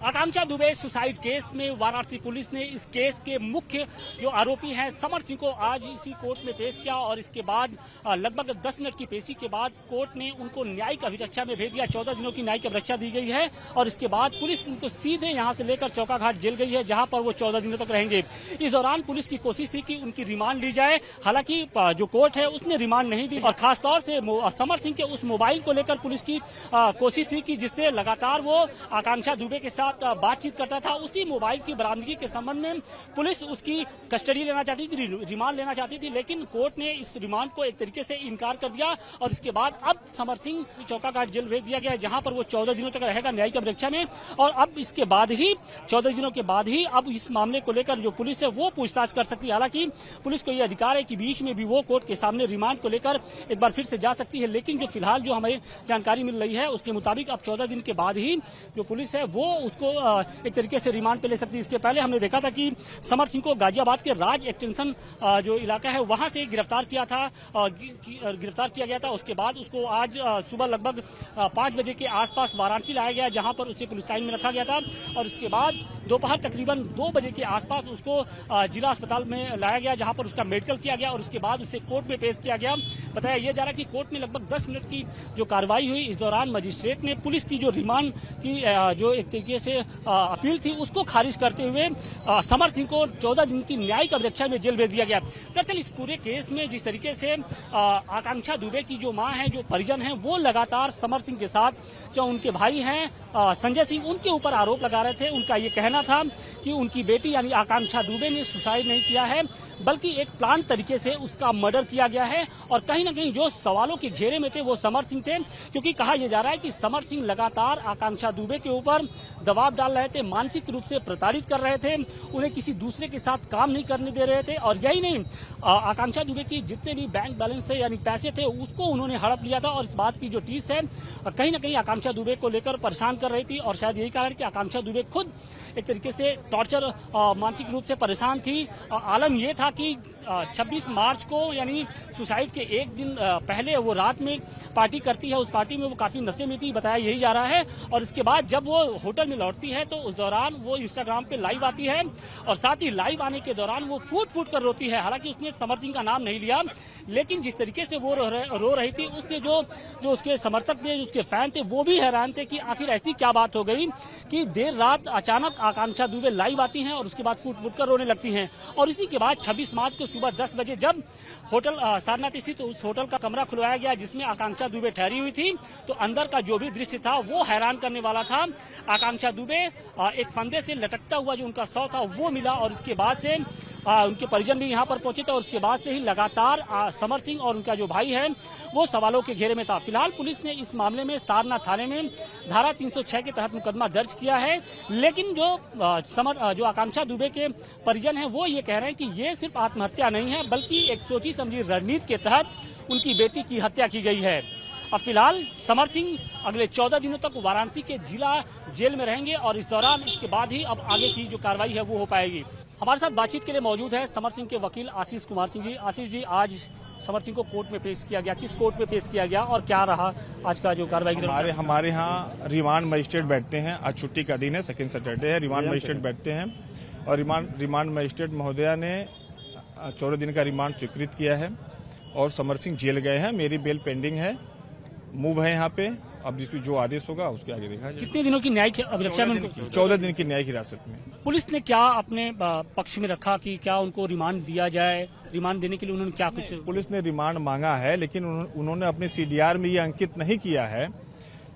आकांक्षा Dubey suicide case में Varanasi police ने इस केस के मुख्य जो आरोपी हैं समर सिंह को आज इसी कोर्ट में पेश किया और इसके बाद लगभग 10 मिनट की पेशी के बाद कोर्ट ने उनको न्यायिक अभिरक्षा में भेज दिया। 14 दिनों की न्यायिक अभिरक्षा दी गई है और इसके बाद पुलिस इनको सीधे यहां से लेकर चौकाघाट जेल गई है, जहां पर वो 14 दिनों तक रहेंगे। इस दौरान पुलिस की कोशिश थी कि उनकी रिमांड ली जाए, हालांकि जो कोर्ट है उसने रिमांड नहीं दी और खासतौर से समर सिंह के उस मोबाइल को लेकर पुलिस की कोशिश थी कि जिससे लगातार वो आकांक्षा दुबे के साथ बातचीत करता था। उसी मोबाइल की बरामदगी के संबंध में पुलिस उसकी कस्टडी लेना चाहती थी, रिमांड लेना चाहती थी, लेकिन कोर्ट ने इस रिमांड को एक तरीके से इनकार कर दिया और इसके बाद अब समर सिंह चौकाघाट जेल भेज दिया गया, जहां पर वो 14 दिनों तक रहेगा न्यायिक अभिरक्षा में। और अब इसके बाद ही 14 दिनों के बाद ही अब इस मामले को लेकर जो पुलिस है वो पूछताछ कर सकती है। हालांकि पुलिस को यह अधिकार है कि बीच में भी वो कोर्ट के सामने रिमांड को लेकर एक बार फिर से जा सकती है, लेकिन जो फिलहाल जो हमें जानकारी मिल रही है उसके मुताबिक अब 14 दिन के बाद ही जो पुलिस है वो उसको एक तरीके से रिमांड पे ले सकती है। इसके पहले हमने देखा था कि समर सिंह को गाजियाबाद के राज एक्सटेंशन जो इलाका है वहां से गिरफ्तार किया गया था। उसके बाद उसको आज सुबह लगभग 5 बजे के आसपास वाराणसी लाया गया, जहां पर उसे पुलिस लाइन में रखा गया था और इसके बाद दोपहर तकरीबन 2 बजे के आसपास उसको जिला अस्पताल में लाया गया, जहां पर उसका मेडिकल किया गया और उसके बाद उसे कोर्ट में पेश किया गया। बताया यह जा रहा है कि कोर्ट में लगभग 10 मिनट की जो कार्रवाई हुई, इस दौरान मजिस्ट्रेट ने पुलिस की जो रिमांड की जो एक तरीके से अपील थी उसको खारिज करते हुए समर सिंह को 14 दिन की न्यायिक अभिरक्षा में जेल भेज दिया गया। दरअसल इस पूरे केस में जिस तरीके से आकांक्षा दुबे की जो मां है, जो परिजन है, वो लगातार समर सिंह के साथ जो उनके भाई हैं संजय सिंह, उनके ऊपर आरोप लगा रहे थे। उनका ये कहना था कि उनकी बेटी यानी आकांक्षा दुबे ने सुसाइड नहीं किया है, बल्कि एक प्लान तरीके से उसका मर्डर किया गया है और कहीं ना कहीं जो सवालों के घेरे में थे वो समर सिंह थे, क्योंकि कहा यह जा रहा है कि समर सिंह लगातार आकांक्षा दुबे के ऊपर दबाव डाल रहे थे, मानसिक रूप से प्रताड़ित कर रहे थे, उन्हें किसी दूसरे के साथ काम नहीं करने दे रहे थे। और यही नहीं, आकांक्षा दुबे की जितने भी बैंक बैलेंस थे यानी पैसे थे उसको उन्होंने हड़प लिया था और इस बात की जो टीस है कहीं ना कहीं आकांक्षा दुबे को लेकर परेशान कर रही थी और शायद यही कारण कि आकांक्षा दुबे खुद एक तरीके से टॉर्चर मानसिक रूप से परेशान थी। आलम यह था कि 26 मार्च को यानी सुसाइड के एक दिन पहले वो रात में पार्टी करती है, उस पार्टी में वो काफी नशे में थी, बताया यही जा रहा है। और इसके बाद जब वो होटल में लौटती है तो उस दौरान वो इंस्टाग्राम पे लाइव आती है और साथ ही लाइव आने के दौरान वो फूट कर रोती है। हालांकि उसने समर सिंह का नाम नहीं लिया, लेकिन जिस तरीके से वो रो रही थी उससे जो उसके समर्थक थे, उसके फैन थे, वो भी हैरान थे कि आखिर ऐसी क्या बात हो गई कि देर रात अचानक आकांक्षा दुबे लाइव आती हैं और उसके बाद फूट कर रोने लगती हैं। और इसी के बाद 26 मार्च को सुबह 10 बजे जब होटल सारनाथ स्थित उस होटल का कमरा खुलवाया गया जिसमें आकांक्षा दुबे ठहरी हुई थी, तो अंदर का जो भी दृश्य था वो हैरान करने वाला था। आकांक्षा दुबे एक फंदे से लटकता हुआ जो उनका शव था वो मिला और इसके बाद से उनके परिजन भी यहाँ पर पहुंचे थे और उसके बाद से ही लगातार समर सिंह और उनका जो भाई है वो सवालों के घेरे में था। फिलहाल पुलिस ने इस मामले में सारनाथ थाने में धारा 306 के तहत मुकदमा दर्ज किया है, लेकिन जो आकांक्षा दुबे के परिजन हैं वो ये कह रहे हैं कि ये सिर्फ आत्महत्या नहीं है, बल्कि एक सोची समझी रणनीति के तहत उनकी बेटी की हत्या की गई है। अब फिलहाल समर सिंह अगले 14 दिनों तक वाराणसी के जिला जेल में रहेंगे और इस दौरान इसके बाद ही अब आगे की जो कार्रवाई है वो हो पाएगी। हमारे साथ बातचीत के लिए मौजूद है समर सिंह के वकील आशीष कुमार सिंह जी। आशीष जी, आज समर सिंह को कोर्ट में पेश किया गया, किस कोर्ट में पेश किया गया और क्या रहा आज का जो कार्रवाई? हमारे यहाँ रिमांड मजिस्ट्रेट बैठते हैं, आज छुट्टी का दिन है, सेकंड सैटरडे है, रिमांड मजिस्ट्रेट बैठते हैं और रिमांड मजिस्ट्रेट महोदया ने 14 दिन का रिमांड स्वीकृत किया है और समर सिंह जेल गए हैं। मेरी बेल पेंडिंग है, मूव है यहाँ पे, अब जिसमें जो आदेश होगा उसके आगे देखा जाएगा। कितने दिनों की न्यायिक अभिरक्षा में? 14 दिन की न्यायिक हिरासत में। पुलिस ने क्या अपने पक्ष में रखा कि क्या उनको रिमांड दिया जाए? रिमांड देने के लिए उन्होंने क्या कुछ? पुलिस ने रिमांड मांगा है, लेकिन उन्होंने अपने सीडीआर में ये अंकित नहीं किया है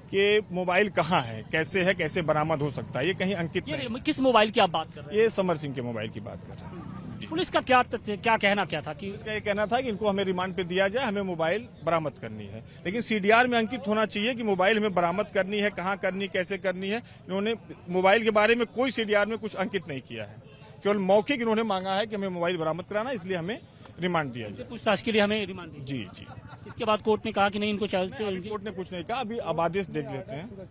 कि मोबाइल कहाँ है, कैसे बरामद हो सकता है, ये कहीं अंकित नहीं। किस मोबाइल की आप बात कर रहे हैं? ये समर सिंह के मोबाइल की बात कर रहे हैं। पुलिस का क्या कहना क्या था कि इसका ये कहना था कि इनको हमें रिमांड पे दिया जाए, हमें मोबाइल बरामद करनी है, लेकिन सीडीआर में अंकित होना चाहिए कि मोबाइल हमें बरामद करनी है, कहाँ करनी, कैसे करनी है। इन्होंने मोबाइल के बारे में कोई सीडीआर में कुछ अंकित नहीं किया है, केवल मौखिक इन्होंने मांगा है कि हमें मोबाइल बरामद कराना, इसलिए हमें रिमांड दिया जाए। पूछताछ के लिए हमें रिमांड दिया? जी जी। इसके बाद कोर्ट ने कहा कि नहीं, इनको कोर्ट ने कुछ नहीं कहा, अभी अब आदेश देख लेते हैं।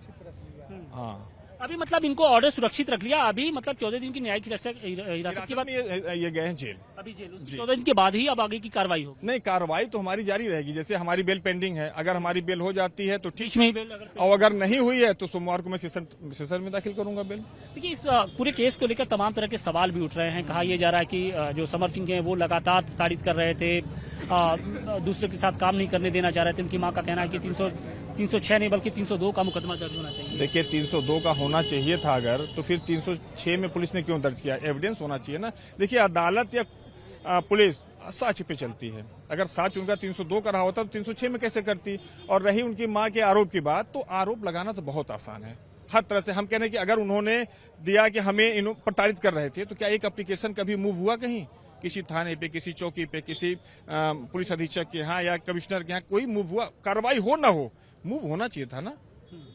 हाँ, अभी मतलब इनको ऑर्डर सुरक्षित रख लिया, अभी मतलब 14 दिन की न्यायिक हिरासत के बाद ये गए हैं जेल। अभी जेल 14 दिन के बाद ही अब आगे की कार्रवाई होगी। नहीं, कार्रवाई तो हमारी जारी रहेगी। जैसे हमारी बेल पेंडिंग है, अगर हमारी बेल हो जाती है तो ठीक, बीच में ही बेल अगर और अगर नहीं हुई है तो सोमवार को मैं सेशन में दाखिल करूंगा बेल। देखिए, इस पूरे केस को लेकर तमाम तरह के सवाल भी उठ रहे हैं। कहा यह जा रहा है कि जो समर सिंह हैं वो लगातार प्रताड़ित कर रहे थे, दूसरे के साथ काम नहीं करने देना चाह रहे थे। उनकी मां का कहना है कि 306 नहीं बल्कि 302 का मुकदमा दर्ज होना चाहिए। देखिए, 302 का होना चाहिए था अगर, तो फिर 306 में पुलिस ने क्यों दर्ज किया? एविडेंस होना चाहिए ना। देखिए, अदालत या पुलिस साक्ष्य पे चलती है। अगर साक्ष्य उनका 302 का रहा होता तो 306 में कैसे करती? और रही उनकी मां के आरोप की बात, तो आरोप लगाना तो बहुत आसान है हर तरह से। हम कह रहे हैं कि अगर उन्होंने दिया कि हमें प्रताड़ित कर रहे थे, तो क्या एक एप्लीकेशन कभी मूव हुआ कहीं? किसी थाने पे, किसी चौकी पे, किसी पुलिस अधीक्षक के यहाँ या कमिश्नर के यहाँ कोई मूव हुआ? कार्रवाई हो ना हो, मूव होना चाहिए था ना।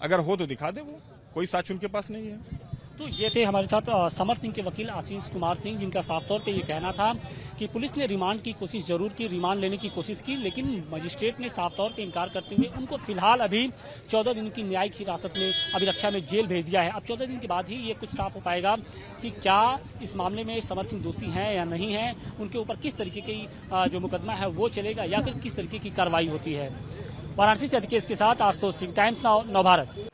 अगर हो तो दिखा दे, वो कोई साक्ष्य उनके पास नहीं है। तो ये थे हमारे साथ समर सिंह के वकील आशीष कुमार सिंह, जिनका साफ तौर पे ये कहना था कि पुलिस ने रिमांड की कोशिश जरूर की, रिमांड लेने की कोशिश की, लेकिन मजिस्ट्रेट ने साफ तौर पे इनकार करते हुए उनको फिलहाल अभी 14 दिन की न्यायिक हिरासत में अभिरक्षा में जेल भेज दिया है। अब 14 दिन के बाद ही ये कुछ साफ हो पाएगा कि क्या इस मामले में समर सिंह दोषी हैं या नहीं है, उनके ऊपर किस तरीके की जो मुकदमा है वो चलेगा या फिर किस तरीके की कार्रवाई होती है। वाराणसी से अधिकेश के साथ आशुतोष सिंह, टाइम्स नाउ नवभारत।